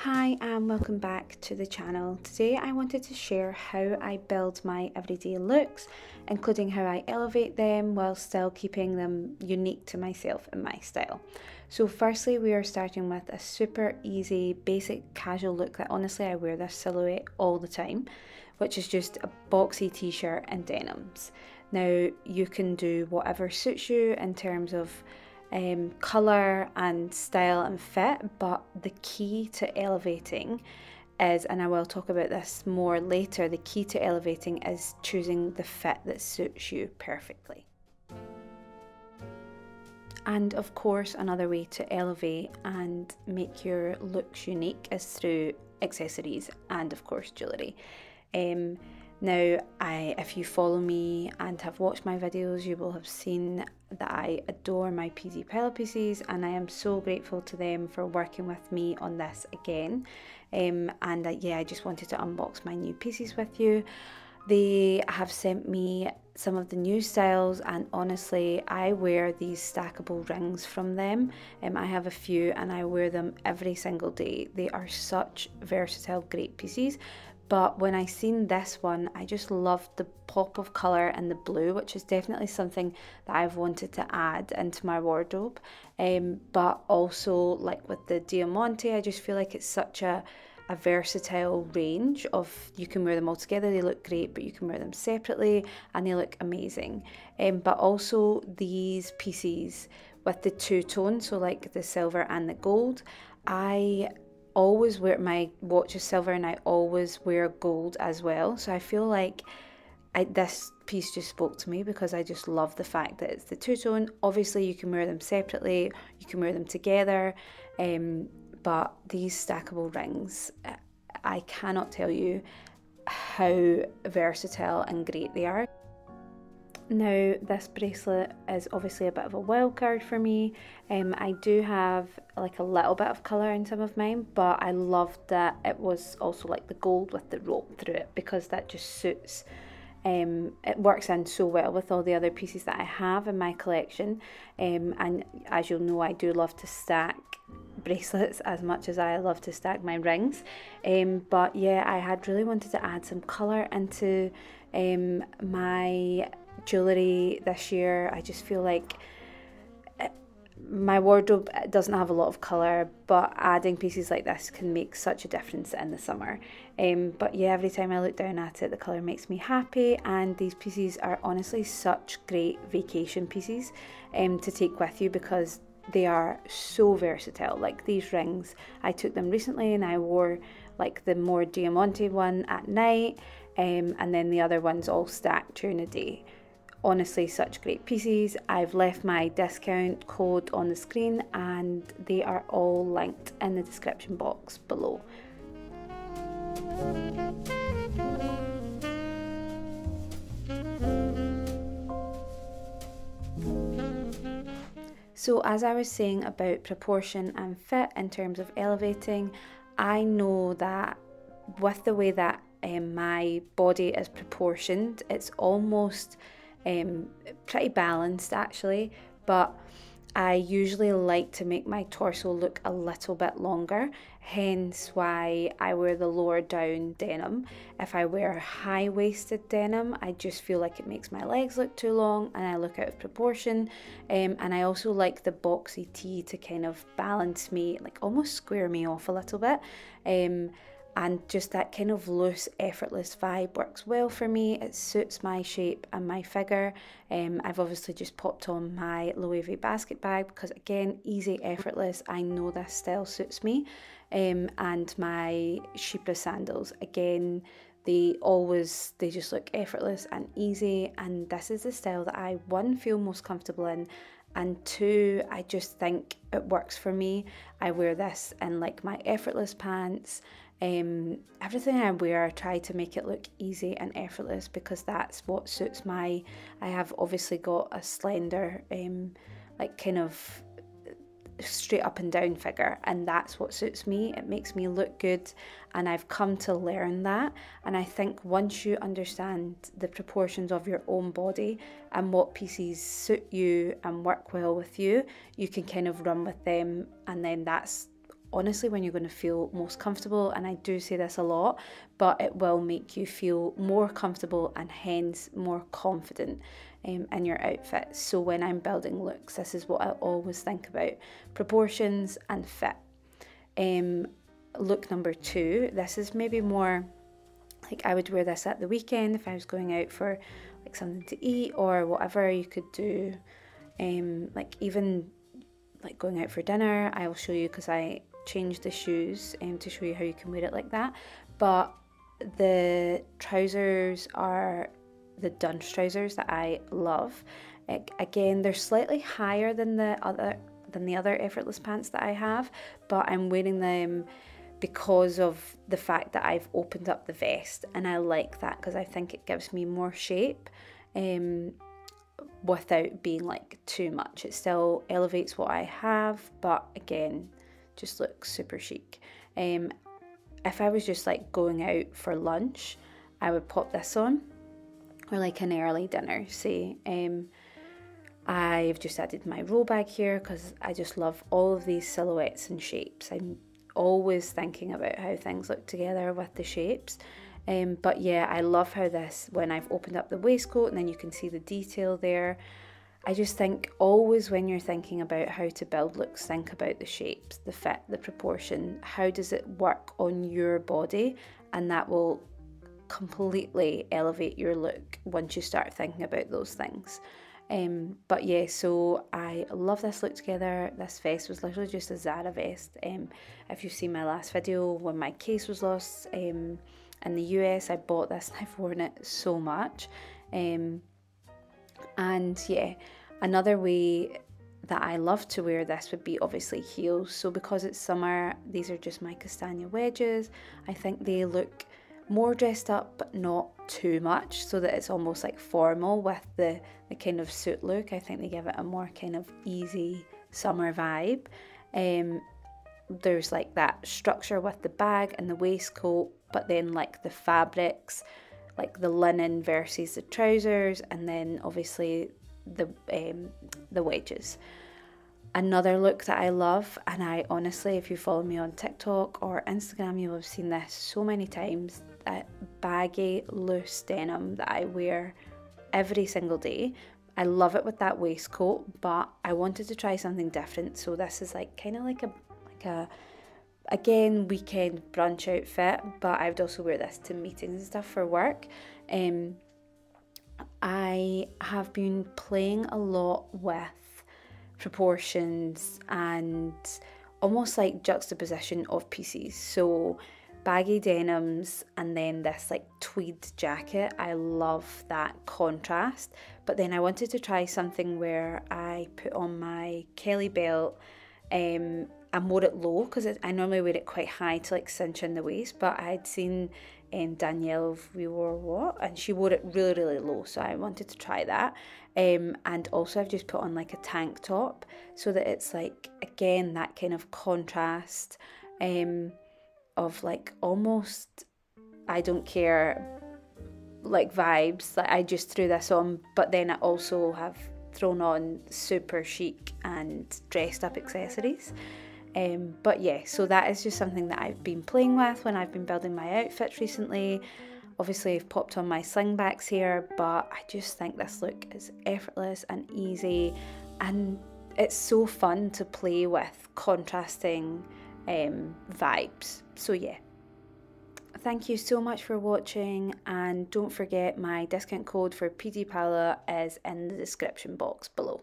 Hi and welcome back to the channel. Today I wanted to share how I build my everyday looks, including how I elevate them while still keeping them unique to myself and my style. So firstly, we are starting with a super easy basic casual look that honestly I wear this silhouette all the time, which is just a boxy t-shirt and denims. Now you can do whatever suits you in terms of colour and style and fit, but the key to elevating is, and I will talk about this more later, the key to elevating is choosing the fit that suits you perfectly. And of course, another way to elevate and make your looks unique is through accessories and of course jewellery. Now, if you follow me and have watched my videos, you will have seen that I adore my PZ pillow pieces, and I am so grateful to them for working with me on this again. Yeah, I just wanted to unbox my new pieces with you. They have sent me some of the new styles, and honestly I wear these stackable rings from them. I have a few and I wear them every single day. They are such versatile, great pieces. But when I seen this one, I just loved the pop of colour and the blue, which is definitely something that I've wanted to add into my wardrobe. But also, like with the diamante, I just feel like it's such a versatile range of, you can wear them all together, they look great, but you can wear them separately and they look amazing. But also these pieces with the two-tone, so like the silver and the gold, I always wear, my watch is silver and I always wear gold as well, so I feel like this piece just spoke to me because I just love the fact that it's the two-tone. Obviously you can wear them separately, you can wear them together, but these stackable rings, I cannot tell you how versatile and great they are. Now, this bracelet is obviously a bit of a wild card for me. I do have like a little bit of colour in some of mine, but I loved that it was also like the gold with the rope through it, because that just suits, it works in so well with all the other pieces that I have in my collection. And as you'll know, I do love to stack bracelets as much as I love to stack my rings. But yeah, I had really wanted to add some colour into my jewellery this year. I just feel like my wardrobe doesn't have a lot of colour, but adding pieces like this can make such a difference in the summer. But yeah, every time I look down at it, the colour makes me happy, and these pieces are honestly such great vacation pieces to take with you, because they are so versatile. Like these rings, I took them recently and I wore like the more diamante one at night, and then the other ones all stacked during the day. Honestly, such great pieces. I've left my discount code on the screen and they are all linked in the description box below. So as I was saying about proportion and fit in terms of elevating, I know that with the way that my body is proportioned, it's almost pretty balanced actually, but I usually like to make my torso look a little bit longer, hence why I wear the lower down denim. If I wear high-waisted denim, I just feel like it makes my legs look too long and I look out of proportion. And I also like the boxy tee to kind of balance me, like almost square me off a little bit. And just that kind of loose, effortless vibe works well for me. It suits my shape and my figure. I've obviously just popped on my Loewe basket bag because, again, easy, effortless. I know this style suits me. And my Chypre sandals, again, they just look effortless and easy. And this is the style that I, one, feel most comfortable in, and two, I just think it works for me. I wear this in like my effortless pants. Everything I wear, I try to make it look easy and effortless because that's what suits I have obviously got a slender, like kind of straight up and down figure, and that's what suits me. It makes me look good, and I've come to learn that. And I think once you understand the proportions of your own body and what pieces suit you and work well with you, you can kind of run with them, and then that's honestly when you're going to feel most comfortable, and I do say this a lot, but it will make you feel more comfortable and hence more confident in your outfit. So when I'm building looks, this is what I always think about: proportions and fit. Look number 2, this is maybe more like I would wear this at the weekend if I was going out for like something to eat or whatever. You could do like even like going out for dinner. I will show you because I changed the shoes to show you how you can wear it like that. But the trousers are the dunce trousers that I love. Again, they're slightly higher than the other effortless pants that I have, but I'm wearing them because of the fact that I've opened up the vest, and I like that because I think it gives me more shape without being like too much. It still elevates what I have, but again, just looks super chic. If I was just like going out for lunch, I would pop this on, or like an early dinner, say. I've just added my roll bag here because I just love all of these silhouettes and shapes. I'm always thinking about how things look together with the shapes. But yeah, I love how this, when I've opened up the waistcoat and then you can see the detail there. I just think always when you're thinking about how to build looks, think about the shapes, the fit, the proportion. How does it work on your body? And that will completely elevate your look once you start thinking about those things. But yeah, so I love this look together. This vest was literally just a Zara vest. If you've seen my last video when my case was lost in the US, I bought this and I've worn it so much. And yeah, another way that I love to wear this would be obviously heels. So because it's summer, these are just my castagna wedges. I think they look more dressed up but not too much, so that it's almost like formal with the kind of suit look. I think they give it a more kind of easy summer vibe. There's like that structure with the bag and the waistcoat, but then like the fabrics, like the linen versus the trousers, and then obviously the wedges. Another look that I love, and I honestly, if you follow me on TikTok or Instagram, you'll have seen this so many times, that baggy loose denim that I wear every single day. I love it with that waistcoat, but I wanted to try something different. So this is like kind of like a again weekend brunch outfit, but I would also wear this to meetings and stuff for work. I have been playing a lot with proportions and almost like juxtaposition of pieces. So baggy denims and then this like tweed jacket. I love that contrast. But then I wanted to try something where I put on my Kelly belt and wore it low, because I normally wear it quite high to like cinch in the waist, but I had seen Danielle of We Wore What, and she wore it really, really low, so I wanted to try that. And also I've just put on like a tank top, so that it's like, again, that kind of contrast of like almost I don't care like vibes. Like I just threw this on, but then I also have thrown on super chic and dressed up accessories. But yeah, so that is just something that I've been playing with when I've been building my outfits recently. Obviously I've popped on my slingbacks here, but I just think this look is effortless and easy, and it's so fun to play with contrasting vibes. So yeah, thank you so much for watching, and don't forget my discount code for PD Paola is in the description box below.